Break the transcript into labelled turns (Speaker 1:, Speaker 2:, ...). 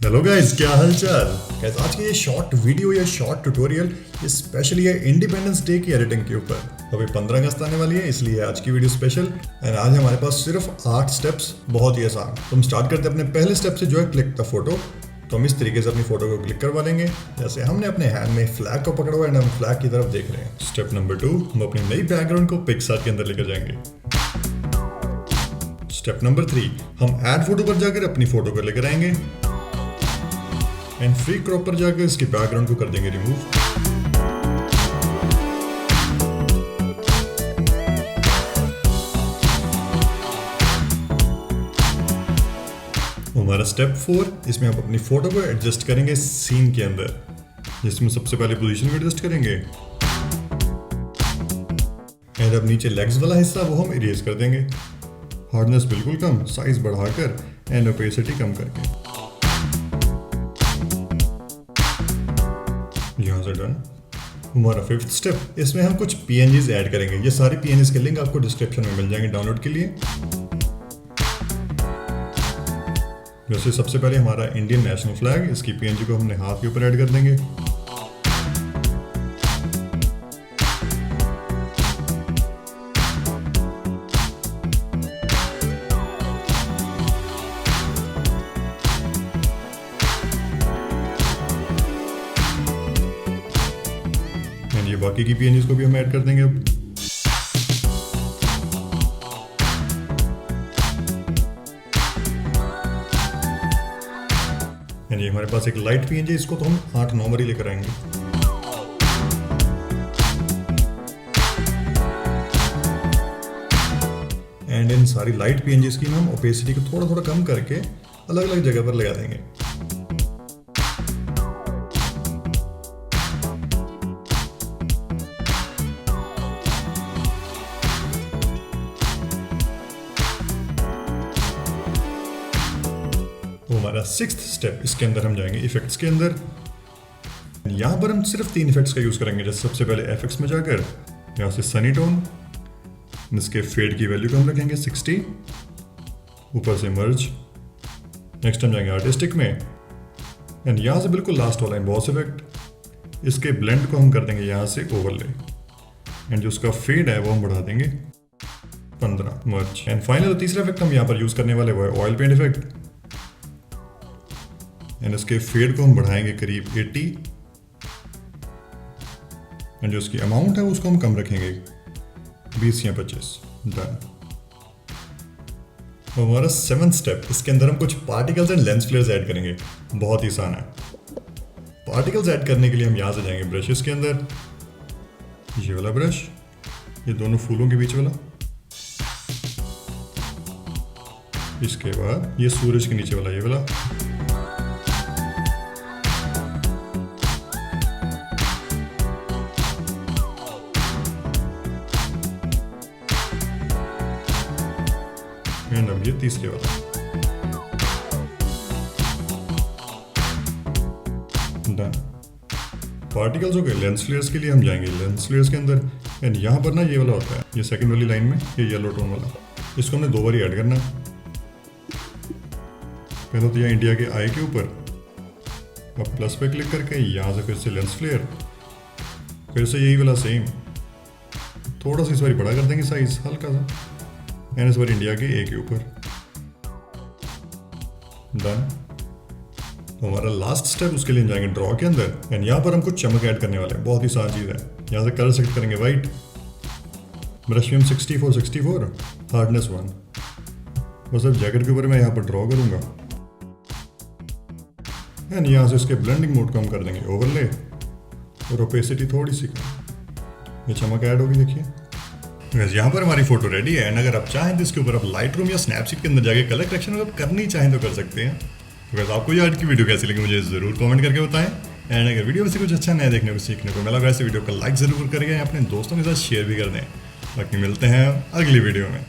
Speaker 1: Hello guys, क्या हालचाल। Guys, आज की ये शॉर्ट वीडियो या शॉर्ट ट्यूटोरियल ये स्पेशली है इंडिपेंडेंस डे की एडिटिंग के ऊपर। अभी 15 अगस्त आने वाली है, इसलिए आज की वीडियो स्पेशल। एंड आज हमारे पास सिर्फ 8 स्टेप्स, बहुत ही आसान। तो हम स्टार्ट करते हैं अपने पहले स्टेप से, जो है क्लिक द फोटो। तो हम इस तरीके से अपनी फोटो को क्लिक करवा लेंगे, जैसे हमने अपने हैंड में फ्लैग को पकड़ा हुआ है, हम फ्लैग की तरफ देख रहे हैं। स्टेप नंबर 2, हम अपनी नई बैकग्राउंड को पिक्सआर्ट के अंदर लेकर जाएंगे। स्टेप नंबर 3, हम ऐड फोटो पर जाकर अपनी फोटो को लेकर आएंगे एंड फ्री क्रॉप पर जाकर इसकी बैकग्राउंड को कर देंगे रिमूव। हमारा स्टेप 4, इसमें हम अपनी फोटो को एडजस्ट करेंगे सीन के अंदर, जिसमें सबसे पहले पोजीशन को एडजस्ट करेंगे एंड अब नीचे लेग्स वाला हिस्सा वो हम इरेज कर देंगे। हार्डनेस बिल्कुल कम, साइज बढ़ाकर एंड ओपेसिटी कम करके। यहाँ से डन। हमारा 5th स्टेप, इसमें हम कुछ PNGs ऐड करेंगे। ये सारी PNGs के लिंक आपको डिस्क्रिप्शन में मिल जाएंगे डाउनलोड के लिए। जैसे सबसे पहले हमारा इंडियन नेशनल फ्लैग, इसकी PNG को हमने हाथ के ऊपर ऐड कर देंगे। ये बाकी की PNGs को भी हम ऐड कर देंगे अब। ये हमारे पास एक लाइट PNG, इसको तो हम 8-9 बार ही लेकर आएंगे। एंड इन सारी लाइट PNGs की हम ओपेसिटी को थोड़ा थोड़ा कम करके अलग अलग जगह पर लगा देंगे। हमारा 6th स्टेप, इसके अंदर हम जाएंगे इफेक्ट्स के अंदर। यहाँ पर हम सिर्फ 3 इफेक्ट्स का यूज करेंगे। जैसे सबसे पहले FX में जाकर यहाँ से सनी टोन, इसके फेड की वैल्यू को हम रखेंगे 60, ऊपर से मर्ज। नेक्स्ट हम जाएंगे आर्टिस्टिक में एंड यहाँ से बिल्कुल लास्ट वाला बॉस इफेक्ट, इसके ब्लेंड को हम कर देंगे यहाँ से ओवरले एंड जो उसका फेड है वो हम बढ़ा देंगे 15, मर्ज। एंड फाइनल तीसरा इफेक्ट हम यहाँ पर यूज करने वाले वो है ऑयल पेंट इफेक्ट एंड इसके फेड को हम बढ़ाएंगे करीब 80 एंड जो इसकी अमाउंट है उसको हम कम रखेंगे 20 या 25। डन। हमारा 7th स्टेप, इसके अंदर हम कुछ पार्टिकल्स एंड लेंस फ्लेयर्स ऐड करेंगे। बहुत ही आसान है। पार्टिकल्स ऐड करने के लिए हम यहाँ से जाएंगे ब्रशेस के अंदर, ये वाला ब्रश, ये दोनों फूलों के बीच वाला। इसके बाद ये सूरज के नीचे वाला, ये वाला। एंड अब ये तीसरे वाला। डन। पार्टिकल्स हो गए। लेंस फ्लेयर्स के लिए हम जाएंगे लेंस फ्लेयर्स के अंदर एंड यहाँ पर ना ये वाला होता है, ये सेकंड वाली लाइन में ये येलो टोन वाला, इसको हमने 2 बार ही ऐड करना। पहले तो यहाँ इंडिया के आई के ऊपर, अब प्लस पे क्लिक करके यहाँ से फिर से लेंस फ्लेयर, फिर से यही वाला सेम, थोड़ा सा इस बार बड़ा कर देंगे साइज हल्का सा एंड इस बार इंडिया के ए के ऊपर। डन। तो हमारा लास्ट स्टेप, उसके लिए जाएंगे ड्रॉ के अंदर एंड यहाँ पर हम कुछ चमक ऐड करने वाले हैं। बहुत ही आसान चीज़ है। यहाँ से कलर सेलेक्ट करेंगे वाइट, ब्रश में हम 64, हार्डनेस 1। बस अब जैकेट के ऊपर मैं यहाँ पर ड्रॉ करूँगा एंड यहाँ से इसके ब्लेंडिंग मोड कम कर देंगे ओवरले और ओपेसिटी थोड़ी सी कम। ये चमक ऐड होगी, देखिए। यहाँ पर हमारी फोटो रेडी है एंड अगर आप चाहें तो इसके ऊपर आप लाइटरूम या स्नैपसीड के अंदर जाके कलर करेक्शन अगर करनी चाहें तो कर सकते हैं। तो वैसे आपको ये आज की वीडियो कैसी लगी मुझे ज़रूर कमेंट करके बताएं। एंड अगर वीडियो में से कुछ अच्छा नया देखने को सीखने को मिला, वैसे वीडियो को लाइक ज़रूर करके अपने दोस्तों के साथ शेयर भी कर दें। बाकी मिलते हैं अगली वीडियो में।